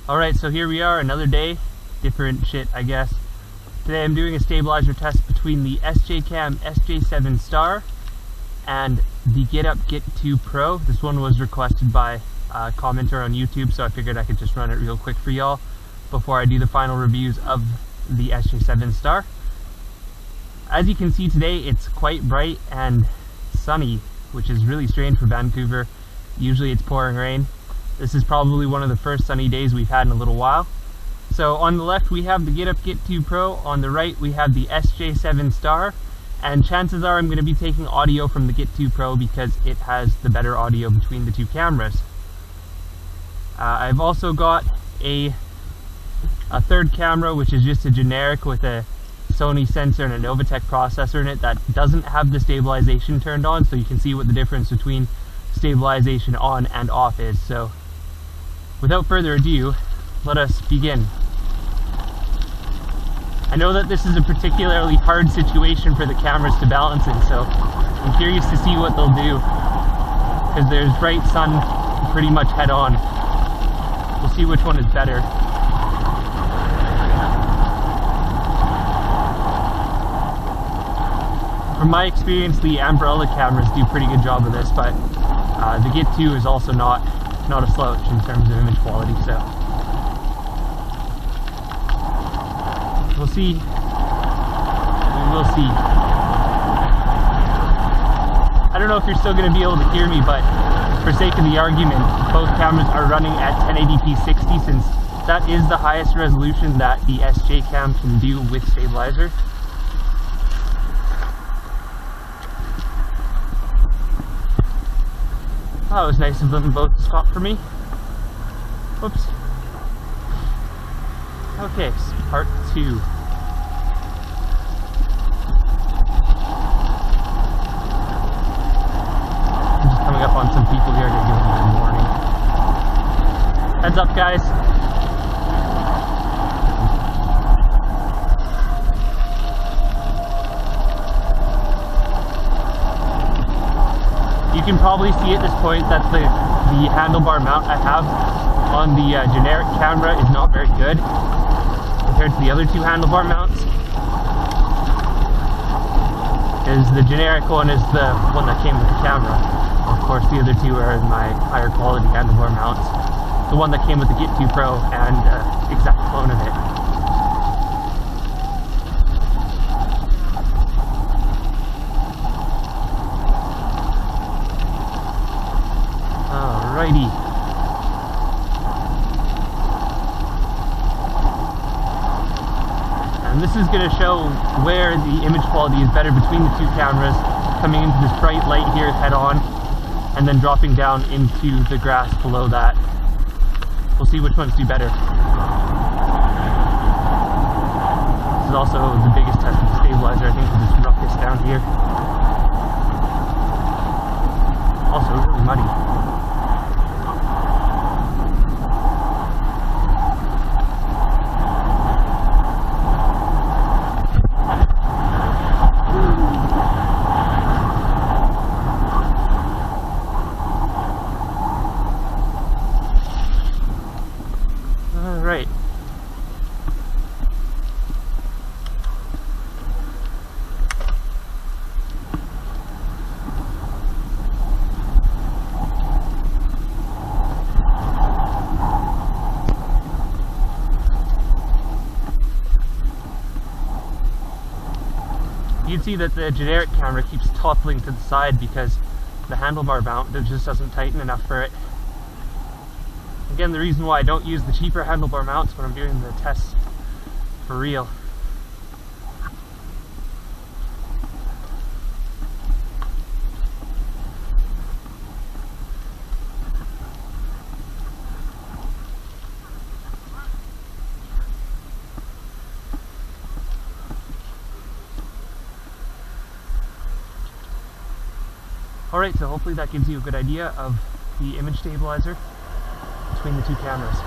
Alright, so here we are, another day, different shit I guess. Today I'm doing a stabilizer test between the SJCam SJ7 Star and the Git2 Pro. This one was requested by a commenter on YouTube, so I figured I could just run it real quick for y'all before I do the final reviews of the SJ7 Star. As you can see today, it's quite bright and sunny, which is really strange for Vancouver. Usually it's pouring rain. This is probably one of the first sunny days we've had in a little while. So on the left we have the Git2 Pro, on the right we have the SJ7 Star, and chances are I'm going to be taking audio from the Git2 Pro because it has the better audio between the two cameras. I've also got a third camera, which is just a generic with a Sony sensor and a Novatech processor in it that doesn't have the stabilization turned on, so you can see what the difference between stabilization on and off is. So without further ado, let us begin. I know that this is a particularly hard situation for the cameras to balance in, so I'm curious to see what they'll do, because there's bright sun pretty much head on. We'll see which one is better. From my experience, the umbrella cameras do a pretty good job of this, but the Git2 is also not a slouch in terms of image quality, so we'll see. We will see. I don't know if you're still going to be able to hear me, but for sake of the argument, both cameras are running at 1080p 60, since that is the highest resolution that the SJCam can do with stabilizer. Oh, it was nice of them both to stop for me. Whoops. Okay, part 2. I'm just coming up on some people here to give them good morning. Heads up, guys. You can probably see at this point that the handlebar mount I have on the generic camera is not very good compared to the other two handlebar mounts. Because the generic one is the one that came with the camera. Of course, the other two are my higher quality handlebar mounts. The one that came with the Git2 Pro and exact clone of it. Alrighty. And this is going to show where the image quality is better between the two cameras, coming into this bright light here head on, and then dropping down into the grass below that. We'll see which ones do better. This is also the biggest test of the stabilizer, I think, with this ruckus down here. Also really muddy. Alright. You can see that the generic camera keeps toppling to the side because the handlebar mount just doesn't tighten enough for it. Again, the reason why I don't use the cheaper handlebar mounts when I'm doing the tests for real. Alright, so hopefully that gives you a good idea of the image stabilizer between the two cameras.